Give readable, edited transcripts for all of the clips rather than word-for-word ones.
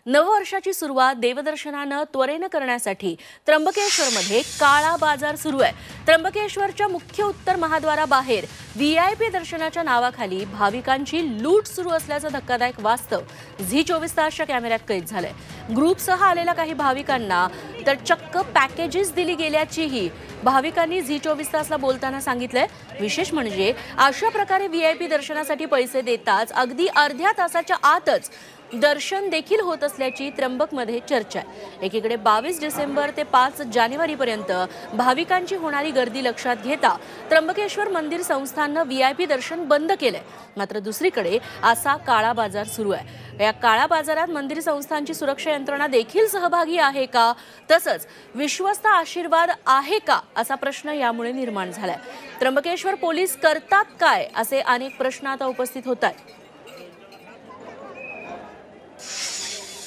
नववर्षाची सुरुवात देवदर्शनानं त्वरेनं करण्यासाठी त्र्यंबकेश्वरमध्ये काळा बाजार सुरू आहे। त्र्यंबकेश्वरच्या मुख्य उत्तर महाद्वाराबाहेर व्हीआयपी दर्शनाच्या नावाखाली भाविकांची लूट सुरू असल्याचं धक्कादायक वास्तव झी24 तासच्या कॅमेऱ्यात कैद झालंय। ग्रुपसह आलेल्या काही भाविकांना तर चक्क पॅकेजेस दिली गेल्याचीही भाविकांनी झी24 तासला बोलताना सांगितलंय। विशेष म्हणजे अशा प्रकारे व्हीआयपी दर्शनासाठी पैसे देताच अगदी अर्ध्या तासाच्या आतच दर्शन देखील होत असल्याची त्र्यंबकमध्ये चर्चा आहे। एकीकडे 22 डिसेंबर ते 5 जानेवारीपर्यंत भाविकांची होणारी गर्दी लक्षात घेता त्र्यंबकेश्वर मंदिर संस्थाननं व्हीआयपी दर्शन बंद केलंय। मात्र दुसरीकडे असा काळा बाजार सुरू आहे। या काळा बाजारात मंदिर संस्थानची सुरक्षा यंत्रणा देखील सहभागी आहे का, तसंच विश्वस्त आशीर्वाद आहे का, असा प्रश्न यामुळे निर्माण झालाय। त्र्यंबकेश्वर पोलीस करतात काय, असे अनेक प्रश्न आता उपस्थित होत आहेत।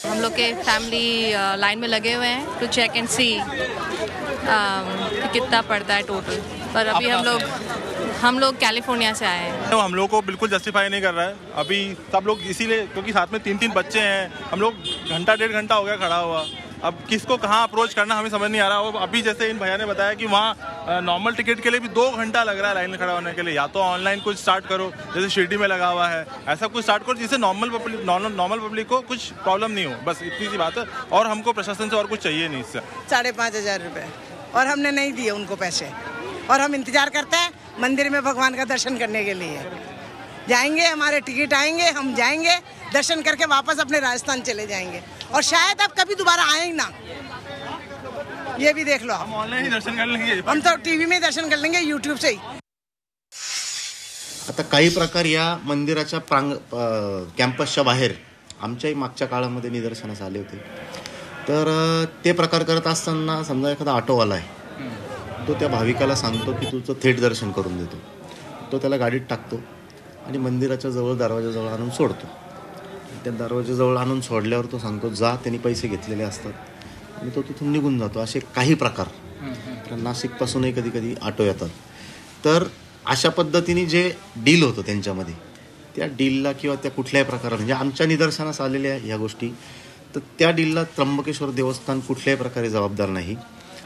हम लोग के फैमिली लाइन में लगे हुए हैं टू चेक एंड सी कि कितना पड़ता है टोटल। पर अभी हम लोग कैलिफोर्निया से आए हैं। हम लोग को बिल्कुल जस्टिफाई नहीं कर रहा है अभी सब लोग, इसीलिए क्योंकि साथ में 3-3 बच्चे हैं। हम लोग घंटा 1.5 घंटा हो गया खड़ा हुआ। अब किसको कहाँ अप्रोच करना हमें समझ नहीं आ रहा। और अभी जैसे इन भैया ने बताया कि वहाँ नॉर्मल टिकट के लिए भी 2 घंटा लग रहा है लाइन में खड़ा होने के लिए। या तो ऑनलाइन कुछ स्टार्ट करो, जैसे शिरडी में लगा हुआ है, ऐसा कुछ स्टार्ट करो जिससे नॉर्मल पब्लिक को कुछ प्रॉब्लम नहीं हो। बस इतनी सी बात है। और हमको प्रशासन से और कुछ चाहिए नहीं इससे। 5,500 रुपये और हमने नहीं दिए उनको पैसे, और हम इंतजार करते हैं मंदिर में भगवान का दर्शन करने के लिए। जाएंगे, हमारे टिकट आएंगे, हम जाएंगे, दर्शन करके वापस अपने राजस्थान चले जाएंगे, और शायद अब कभी दोबारा आए ही ना। ये भी देख लो, हम ऑनलाइन ही दर्शन कर लेंगे, हम तो टीवी में दर्शन कर लेंगे, यूट्यूब से ही। आता काही प्रकार या मंदिराच्या कॅम्पसच्या बाहेर आमच्याही मागच्या काळामध्ये निदर्शनास आले होते। तर ते प्रकार करत असताना समजा एखादा ऑटोवाला आहे, तो त्या भाविकाला सांगतो की तुझं थेट दर्शन करून देतो। तो त्याला गाडीत टाकतो आणि मंदिराच्या जवळ दरवाजाजवळ आणून सोडतो। त्या दरवाजाजवळ आणून सोडल्यावर तो सांगतो जा, त्यांनी पैसे घेतलेले असतात आणि तो तिथून निघून जातो। असे काही प्रकार नाशिकपासूनही कधी कधी ऑटो येतात। तर अशा पद्धतीने जे डील होतं त्यांच्यामध्ये, त्या डीलला किंवा त्या कुठल्याही प्रकारात म्हणजे आमच्या निदर्शनास आलेल्या ह्या गोष्टी, तर त्या डीलला त्र्यंबकेश्वर देवस्थान कुठल्याही प्रकारे जबाबदार नाही।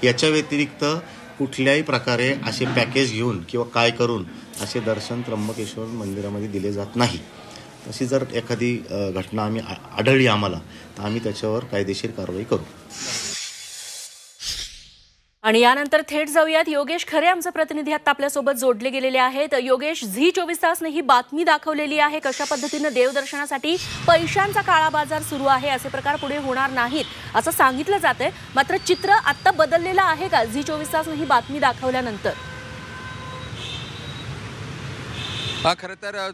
याच्या व्यतिरिक्त कुठल्याही प्रकारे असे पॅकेज घेऊन किंवा काय करून असे दर्शन त्र्यंबकेश्वर मंदिरामध्ये दिले जात नाही। अशी जर एखादी घटना आम्ही आढळली आम्हाला, तर आम्ही त्याच्यावर कायदेशीर कारवाई करू। आणि यानंतर थेट जाऊयात, योगेश खरे आमचे प्रतिनिधी आता आपल्यासोबत जोडले गेलेले आहेत। योगेश, झी24 तासने ही बातमी दाखवलेली आहे, कशा पद्धतीनं देवदर्शनासाठी पैशांचा काळा बाजार सुरू आहे, असे प्रकार पुढे होणार नाहीत असं सांगितलं जातंय। मात्र चित्र आता बदललेलं आहे का झी24 तासने ही बातमी दाखवल्यानंतर? खरं तर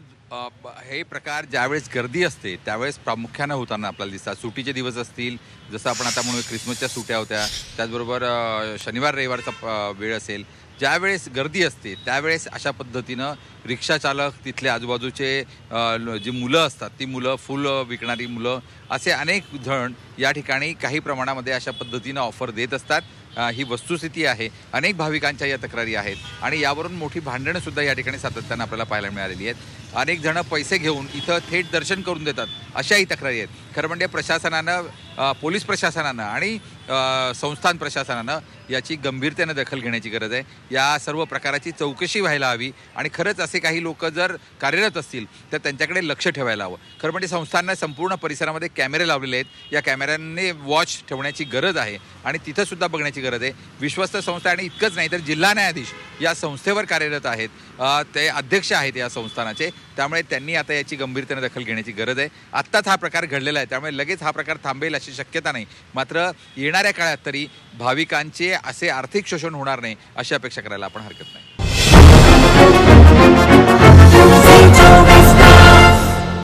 हे प्रकार ज्यावेळेस गर्दी असते त्यावेळेस प्रामुख्यानं होताना आपल्याला दिसतात। सुट्टीचे दिवस असतील, जसं आपण आता म्हणून क्रिसमसच्या सुट्ट्या होत्या, त्याचबरोबर शनिवार रविवारचा वेळ असेल, ज्यावेळेस गर्दी असते त्यावेळेस अशा पद्धतीनं रिक्षा चालक, तिथले आजूबाजूचे जी मुलं असतात ती मुलं, फुल विकणारी मुलं, असे अनेक जण या ठिकाणी काही प्रमाणामध्ये अशा पद्धतीनं ऑफर देत असतात। ही वस्तुस्थिती आहे। अनेक भाविकांच्या या तक्रारी आहेत आणि यावरून मोठी भांडणं सुद्धा या ठिकाणी सातत्यानं आपल्याला पाहायला मिळालेली आहेत। अनेक जण पैसे घेऊन इथं थेट दर्शन करून देतात, अशाही तक्रारी आहेत। खरं म्हणजे प्रशासनानं, पोलीस प्रशासनानं आणि संस्थान प्रशासनानं याची गंभीरतेनं दखल घेण्याची गरज आहे। या सर्व प्रकाराची चौकशी व्हायला हवी आणि खरंच असे काही लोक जर कार्यरत असतील तर त्यांच्याकडे लक्ष ठेवायला हवं। खरं म्हणजे संस्थांना संपूर्ण परिसरामध्ये कॅमेरे लावलेले आहेत, या कॅमेऱ्यांनी वॉच ठेवण्याची गरज आहे आणि तिथं सुद्धा बघण्याची गरज आहे। विश्वस्त संस्था आणि इतकंच नाही तर जिल्हा न्यायाधीश या संस्थेवर कार्यरत आहेत, ते अध्यक्ष आहेत या संस्थानाचे, त्यामुळे त्यांनी आता याची गंभीरतेनं दखल घेण्याची गरज आहे। आत्ताच हा प्रकार घडलेला आहे, त्यामुळे लगेच हा प्रकार थांबेल अशी शक्यता नाही। मात्र येणाऱ्या काळात तरी भाविकांचे असे आर्थिक शोषण होणार नाही अशी अपेक्षा करायला आपण हरकत नाही।